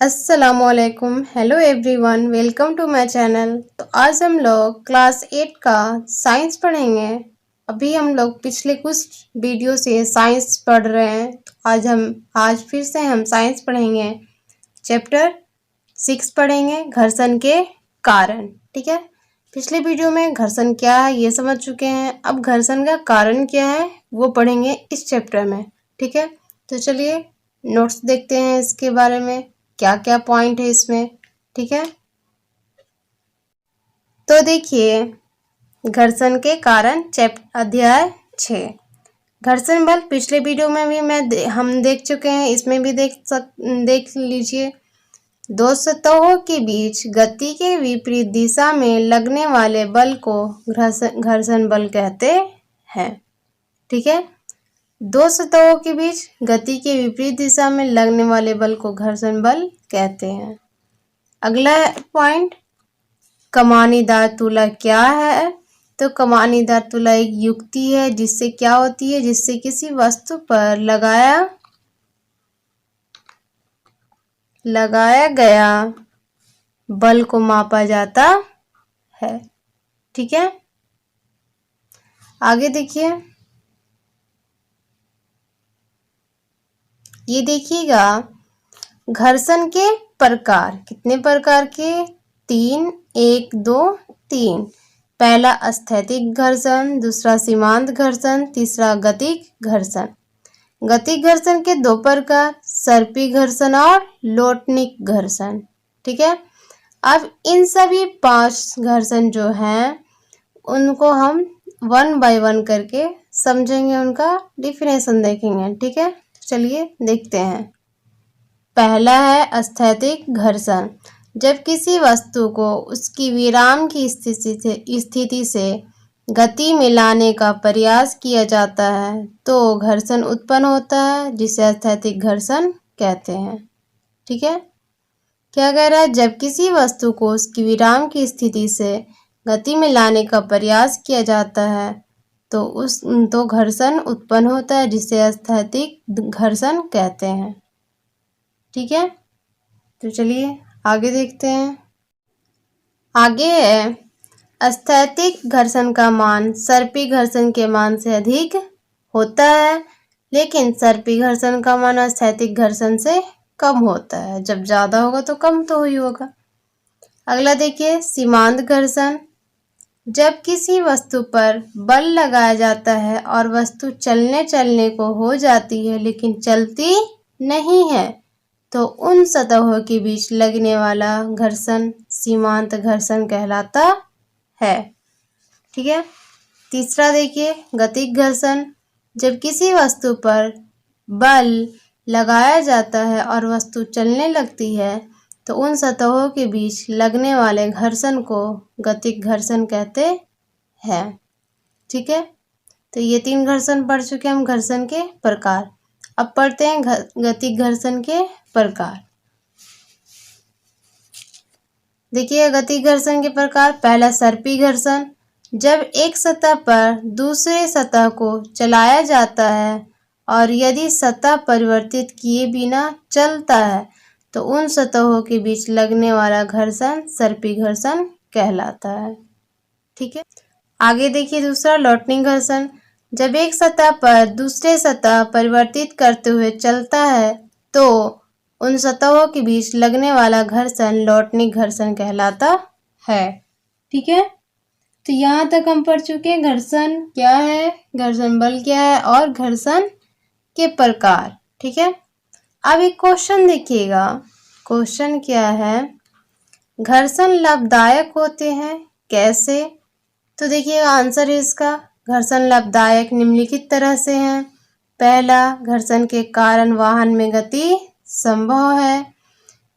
अस्सलामुअलैकुम, hello everyone, welcome to my channel. तो आज हम लोग क्लास 8 का साइंस पढ़ेंगे। अभी हम लोग पिछले कुछ वीडियो से साइंस पढ़ रहे हैं। तो आज फिर से हम साइंस पढ़ेंगे। चैप्टर 6 पढ़ेंगे, घर्षण के कारण। ठीक है, पिछले वीडियो में घर्षण क्या है ये समझ चुके हैं। अब घर्षण का कारण क्या है वो पढ़ेंगे इस चैप्टर में। ठीक है, तो चलिए नोट्स देखते हैं इसके बारे में, क्या क्या पॉइंट है इसमें। ठीक है, तो देखिए घर्षण के कारण अध्याय 6 घर्षण बल। पिछले वीडियो में भी हम देख चुके हैं, इसमें भी देख लीजिए। दो सतहों के बीच गति के विपरीत दिशा में लगने वाले बल को घर्षण बल कहते हैं। ठीक है, दो सतहों के बीच गति के विपरीत दिशा में लगने वाले बल को घर्षण बल कहते हैं। अगला पॉइंट, कमानीदार तुला क्या है? तो कमानीदार तुला एक युक्ति है जिससे क्या होती है, जिससे किसी वस्तु पर लगाया गया बल को मापा जाता है। ठीक है, आगे देखिए, ये देखिएगा घर्षण के प्रकार। कितने प्रकार के? 3, 1, 2, 3। पहला स्थैतिक घर्षण, दूसरा सीमांत घर्षण, तीसरा गतिक घर्षण। गतिक घर्षण के 2 प्रकार, सर्पी घर्षण और लोटनिक घर्षण। ठीक है, अब इन सभी 5 घर्षण जो हैं उनको हम 1 बाय 1 करके समझेंगे, उनका डिफिनेशन देखेंगे। ठीक है, चलिए देखते हैं। पहला है स्थैतिक घर्षण। जब किसी वस्तु को उसकी विराम की स्थिति से गति में लाने का प्रयास किया जाता है तो घर्षण उत्पन्न होता है, जिसे स्थैतिक घर्षण कहते हैं। ठीक है, क्या कह रहा है? जब किसी वस्तु को उसकी विराम की स्थिति से गति में लाने का प्रयास किया जाता है तो घर्षण उत्पन्न होता है, जिसे स्थैतिक घर्षण कहते हैं। ठीक है, तो चलिए आगे देखते हैं। आगे है स्थैतिक घर्षण का मान सर्पी घर्षण के मान से अधिक होता है, लेकिन सर्पी घर्षण का मान स्थैतिक घर्षण से कम होता है। जब ज्यादा होगा तो कम तो ही होगा। अगला देखिए सीमांत घर्षण। जब किसी वस्तु पर बल लगाया जाता है और वस्तु चलने को हो जाती है लेकिन चलती नहीं है तो उन सतहों के बीच लगने वाला घर्षण सीमांत घर्षण कहलाता है। ठीक है, तीसरा देखिए गतिक घर्षण। जब किसी वस्तु पर बल लगाया जाता है और वस्तु चलने लगती है तो उन सतहों के बीच लगने वाले घर्षण को गतिक घर्षण कहते हैं। ठीक है, तो ये 3 घर्षण पढ़ चुके हम घर्षण के प्रकार। अब पढ़ते हैं गतिक घर्षण के प्रकार। देखिए गतिक घर्षण के प्रकार। पहला सर्पी घर्षण। जब एक सतह पर दूसरे सतह को चलाया जाता है और यदि सतह परिवर्तित किए बिना चलता है तो उन सतहों के बीच लगने वाला घर्षण सर्पी घर्षण कहलाता है। ठीक है, आगे देखिए दूसरा लौटनिक घर्षण। जब एक सतह पर दूसरे सतह परिवर्तित करते हुए चलता है तो उन सतहों के बीच लगने वाला घर्षण लौटनिक घर्षण कहलाता है। ठीक है, तो यहाँ तक हम पढ़ चुके हैं घर्षण क्या है, घर्षण बल क्या है और घर्षण के प्रकार। ठीक है, अब एक क्वेश्चन देखिएगा। क्वेश्चन क्या है? घर्षण लाभदायक होते हैं कैसे? तो देखिएगा आंसर है इसका। घर्षण लाभदायक निम्नलिखित तरह से हैं। पहला, घर्षण के कारण वाहन में गति संभव है।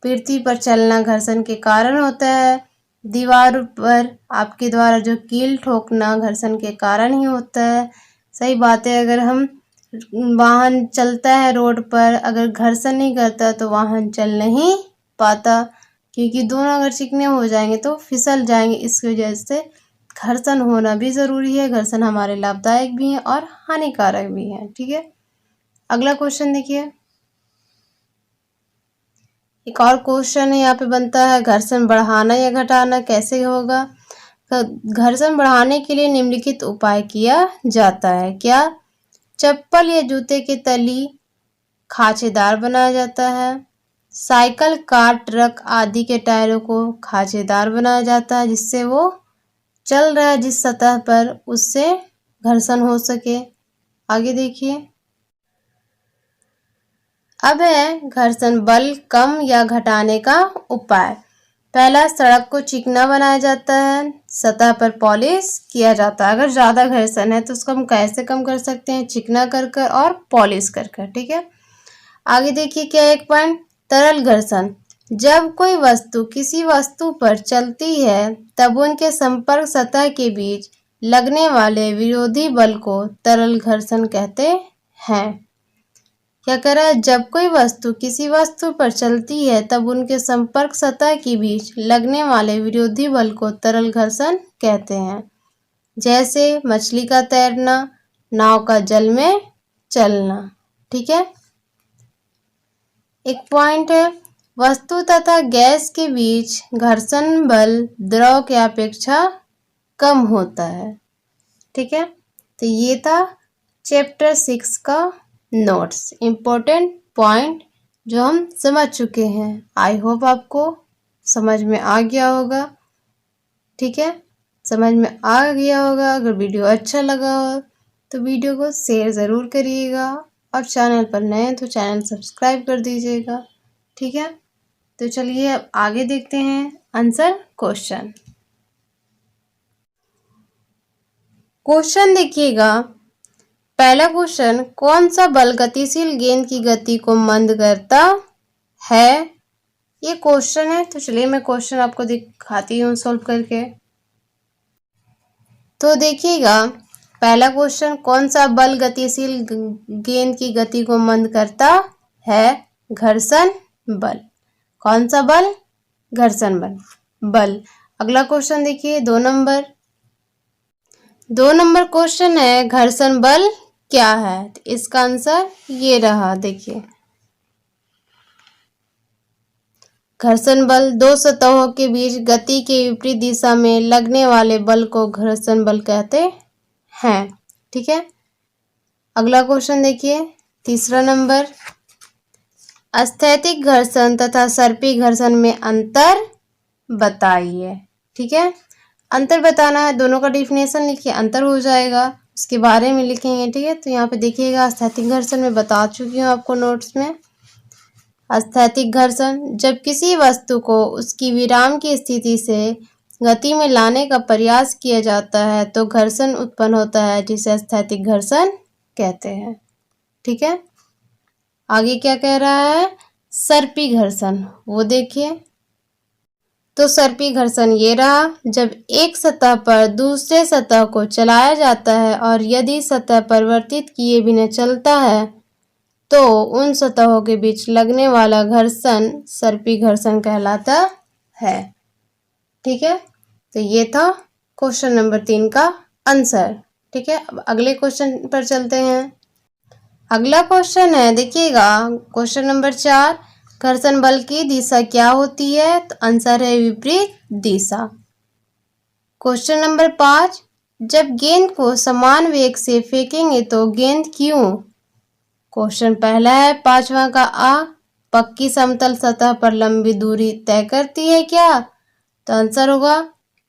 पृथ्वी पर चलना घर्षण के कारण होता है। दीवार पर आपके द्वारा जो कील ठोकना घर्षण के कारण ही होता है। सही बात है, अगर हम वाहन चलता है रोड पर, अगर घर्षण नहीं करता तो वाहन चल नहीं पाता, क्योंकि दोनों अगर चिकने हो जाएंगे तो फिसल जाएंगे। इसकी वजह से घर्षण होना भी जरूरी है। घर्षण हमारे लाभदायक भी है और हानिकारक भी है। ठीक है, अगला क्वेश्चन देखिए। एक और क्वेश्चन है यहाँ पे बनता है, घर्षण बढ़ाना या घटाना कैसे होगा। घर्षण बढ़ाने के लिए निम्नलिखित उपाय किया जाता है। क्या? चप्पल या जूते की तली खांचेदार बनाया जाता है। साइकिल, कार, ट्रक आदि के टायरों को खांचेदार बनाया जाता है जिससे वो चल रहा है जिस सतह पर उससे घर्षण हो सके। आगे देखिए। अब है घर्षण बल कम या घटाने का उपाय। पहला, सड़क को चिकना बनाया जाता है, सतह पर पॉलिश किया जाता है। अगर ज़्यादा घर्षण है तो उसको हम कैसे कम कर सकते हैं? चिकना कर कर और पॉलिश कर कर। ठीक है। आगे देखिए क्या एक पॉइंट, तरल घर्षण। जब कोई वस्तु किसी वस्तु पर चलती है तब उनके संपर्क सतह के बीच लगने वाले विरोधी बल को तरल घर्षण कहते हैं। क्या कह रहा है? जब कोई वस्तु किसी वस्तु पर चलती है तब उनके संपर्क सतह के बीच लगने वाले विरोधी बल को तरल घर्षण कहते हैं। जैसे मछली का तैरना, नाव का जल में चलना। ठीक है। एक पॉइंट है, वस्तु तथा गैस के बीच घर्षण बल द्रव के अपेक्षा कम होता है। ठीक है। तो ये था चैप्टर 6 का नोट्स, इम्पोर्टेंट पॉइंट जो हम समझ चुके हैं। आई होप आपको समझ में आ गया होगा। ठीक है, समझ में आ गया होगा। अगर वीडियो अच्छा लगा हो तो वीडियो को शेयर ज़रूर करिएगा और चैनल पर नए हैं तो चैनल सब्सक्राइब कर दीजिएगा। ठीक है, तो चलिए अब आगे देखते हैं आंसर क्वेश्चन। क्वेश्चन देखिएगा। पहला क्वेश्चन, कौन सा बल गतिशील गेंद की गति को मंद करता है? ये क्वेश्चन है, तो चलिए मैं क्वेश्चन आपको दिखाती हूँ सॉल्व करके। तो देखिएगा, पहला क्वेश्चन, कौन सा बल गतिशील गेंद की गति को मंद करता है? घर्षण बल। कौन सा बल? घर्षण बल। अगला क्वेश्चन देखिए, 2 नंबर क्वेश्चन है, घर्षण बल क्या है? तो इसका आंसर ये रहा। देखिए, घर्षण बल दो सतहों के बीच गति के विपरीत दिशा में लगने वाले बल को घर्षण बल कहते हैं। ठीक है। अगला क्वेश्चन देखिए, 3 नंबर, स्थैतिक घर्षण तथा सर्पी घर्षण में अंतर बताइए। ठीक है, अंतर बताना है, दोनों का डिफिनेशन लिखिए, अंतर हो जाएगा, उसके बारे में लिखेंगे। ठीक है, तो यहाँ पे देखिएगा, स्थैतिक घर्षण में बता चुकी हूँ आपको नोट्स में। स्थैतिक घर्षण, जब किसी वस्तु को उसकी विराम की स्थिति से गति में लाने का प्रयास किया जाता है तो घर्षण उत्पन्न होता है जिसे स्थैतिक घर्षण कहते हैं। ठीक है। आगे क्या कह रहा है? सर्पी घर्षण, वो देखिए। तो सर्पी घर्षण ये रहा, जब एक सतह पर दूसरे सतह को चलाया जाता है और यदि सतह परिवर्तित किए बिना चलता है तो उन सतहों के बीच लगने वाला घर्षण सर्पी घर्षण कहलाता है। ठीक है, तो ये था क्वेश्चन नंबर 3 का आंसर। ठीक है, अब अगले क्वेश्चन पर चलते हैं। अगला क्वेश्चन है, देखिएगा, क्वेश्चन नंबर 4, घर्षण बल की दिशा क्या होती है? तो आंसर है विपरीत दिशा। क्वेश्चन नंबर 5, जब गेंद को समान वेग से फेंकेंगे तो गेंद क्यों? क्वेश्चन पहला है 5वां का आ, पक्की समतल सतह पर लंबी दूरी तय करती है क्या? तो आंसर होगा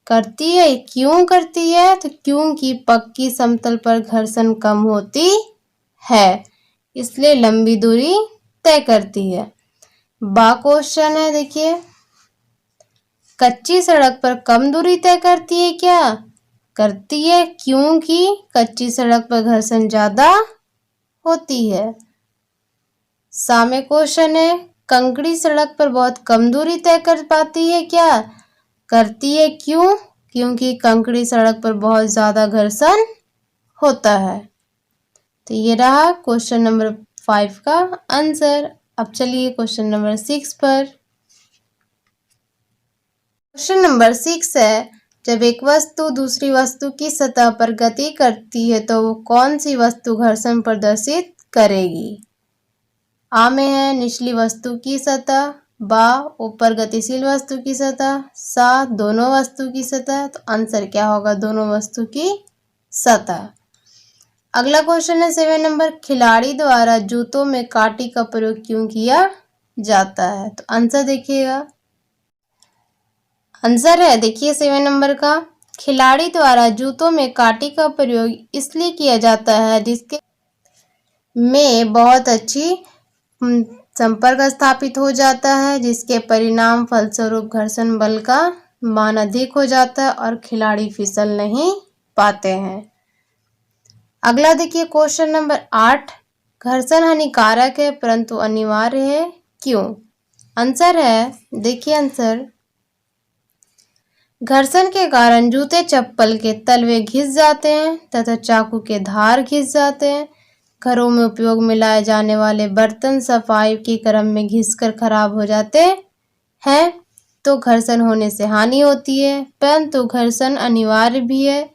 करती है। क्यों करती है? तो क्योंकि पक्की समतल पर घर्षण कम होती है, इसलिए लंबी दूरी तय करती है। बा क्वेश्चन है, देखिए, कच्ची सड़क पर कम दूरी तय करती है क्या? करती है, क्योंकि कच्ची सड़क पर घर्षण ज्यादा होती है। सामे क्वेश्चन है, कंकड़ी सड़क पर बहुत कम दूरी तय कर पाती है क्या? करती है, क्यों? क्योंकि कंकड़ी सड़क पर बहुत ज्यादा घर्षण होता है। तो ये रहा क्वेश्चन नंबर 5 का आंसर। अब चलिए क्वेश्चन नंबर 6 पर। क्वेश्चन नंबर 6 है, जब एक वस्तु दूसरी वस्तु की सतह पर गति करती है तो वो कौन सी वस्तु घर्षण प्रदर्शित करेगी? आ में है निचली वस्तु की सतह, बा ऊपर गतिशील वस्तु की सतह, सा दोनों वस्तु की सतह। तो आंसर क्या होगा? दोनों वस्तु की सतह। अगला क्वेश्चन है 7 नंबर, खिलाड़ी द्वारा जूतों में कांटे का प्रयोग क्यों किया जाता है? तो आंसर देखिएगा, आंसर है देखिए 7 नंबर का, खिलाड़ी द्वारा जूतों में कांटे का प्रयोग इसलिए किया जाता है जिसके में बहुत अच्छी संपर्क स्थापित हो जाता है, जिसके परिणाम फलस्वरूप घर्षण बल का मान अधिक हो जाता है और खिलाड़ी फिसल नहीं पाते हैं। अगला देखिए क्वेश्चन नंबर 8, घर्षण हानिकारक है परंतु अनिवार्य है, क्यों? आंसर है देखिए आंसर, घर्षण के कारण जूते चप्पल के तलवे घिस जाते हैं तथा चाकू के धार घिस जाते हैं। घरों में उपयोग में लाए जाने वाले बर्तन सफाई के क्रम में घिसकर खराब हो जाते हैं, तो घर्षण होने से हानि होती है, परंतु घर्षण अनिवार्य भी है,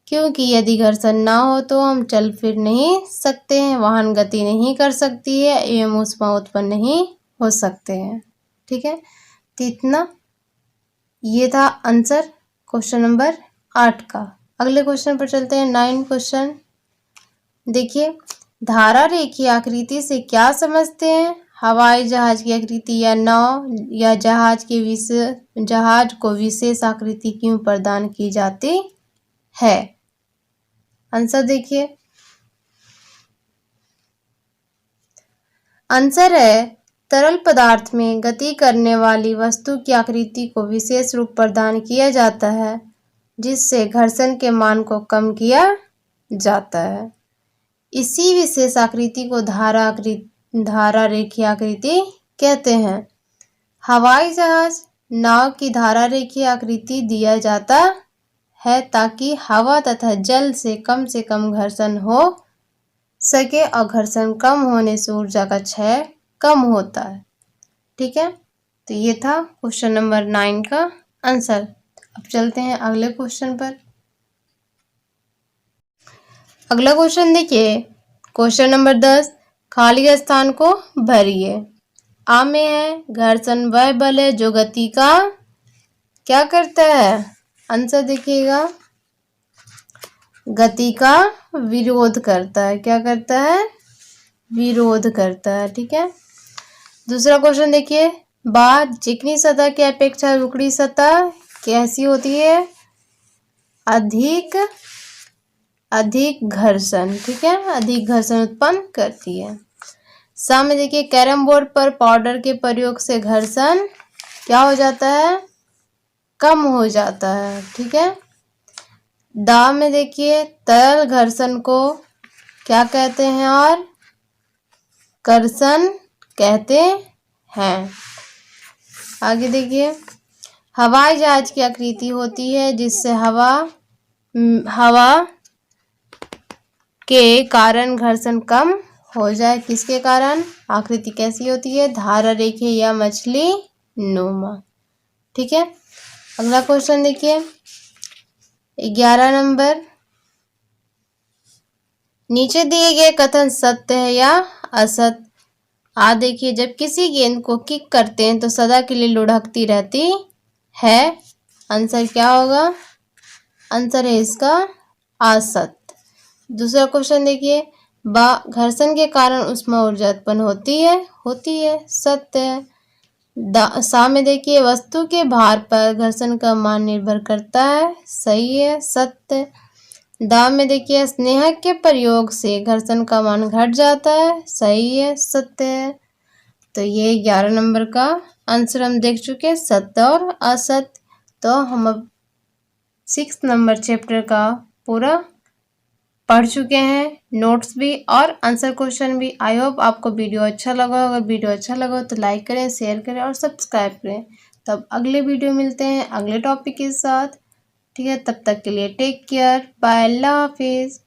क्योंकि यदि घर्षण ना हो तो हम चल फिर नहीं सकते हैं, वाहन गति नहीं कर सकती है एवं ऊष्मा उत्पन्न नहीं हो सकते हैं। ठीक है, तो इतना ये था आंसर क्वेश्चन नंबर 8 का। अगले क्वेश्चन पर चलते हैं 9 क्वेश्चन। देखिए, धारा रेखीय आकृति से क्या समझते हैं? हवाई जहाज की आकृति या नाव या जहाज को विशेष आकृति क्यों प्रदान की जाती है? आंसर देखिए, आंसर है तरल पदार्थ में गति करने वाली वस्तु की आकृति को विशेष रूप प्रदान किया जाता है, जिससे घर्षण के मान को कम किया जाता है। इसी विशेष आकृति को धारा रेखीय आकृति कहते हैं। हवाई जहाज नाव की धारा रेखीय आकृति दिया जाता है ताकि हवा तथा जल से कम घर्षण हो सके और घर्षण कम होने से ऊर्जा का क्षय कम होता है। ठीक है, तो ये था क्वेश्चन नंबर 9 का आंसर। अब चलते हैं अगले क्वेश्चन पर। अगला क्वेश्चन देखिए, क्वेश्चन नंबर 10, खाली स्थान को भरिए। आ में है घर्षण वह बल है जो गति का क्या करता है? आंसर देखिएगा, गति का विरोध करता है। क्या करता है? विरोध करता है। ठीक है, दूसरा क्वेश्चन देखिए, बा चिकनी सतह की अपेक्षा रुखड़ी सतह कैसी होती है? अधिक घर्षण। ठीक है, अधिक घर्षण उत्पन्न करती है। सामने देखिए, कैरम बोर्ड पर पाउडर के प्रयोग से घर्षण क्या हो जाता है? कम हो जाता है। ठीक है, दा में देखिए, तरल घर्षण को क्या कहते हैं? और कर्षण कहते हैं। आगे देखिए, हवाई जहाज की आकृति होती है जिससे हवा के कारण घर्षण कम हो जाए। किसके कारण? आकृति कैसी होती है? धारा रेखीय या मछली नुमा। ठीक है, अगला क्वेश्चन देखिए 11 नंबर, नीचे दिए गए कथन सत्य है या असत्य? आ देखिए, जब किसी गेंद को किक करते हैं तो सदा के लिए लुढ़कती रहती है। आंसर क्या होगा? आंसर है इसका असत्य। दूसरा क्वेश्चन देखिए, बा घर्षण के कारण ऊष्मा ऊर्जा उत्पन्न होती है, सत्य है। सा में देखिए, वस्तु के भार पर घर्षण का मान निर्भर करता है, सही है, सत्य। दा में देखिए, स्नेहक के प्रयोग से घर्षण का मान घट जाता है, सही है, सत्य है। तो ये 11 नंबर का आंसर हम देख चुके हैं, सत्य और असत्य। तो हम अब 6 नंबर चैप्टर का पूरा पढ़ चुके हैं, नोट्स भी और आंसर क्वेश्चन भी। आई होप आपको वीडियो अच्छा लगा। अगर वीडियो अच्छा लगा तो लाइक करें, शेयर करें और सब्सक्राइब करें। तब अगले वीडियो मिलते हैं अगले टॉपिक के साथ। ठीक है, तब तक के लिए टेक केयर, बाय, अल्लाह हाफिज़।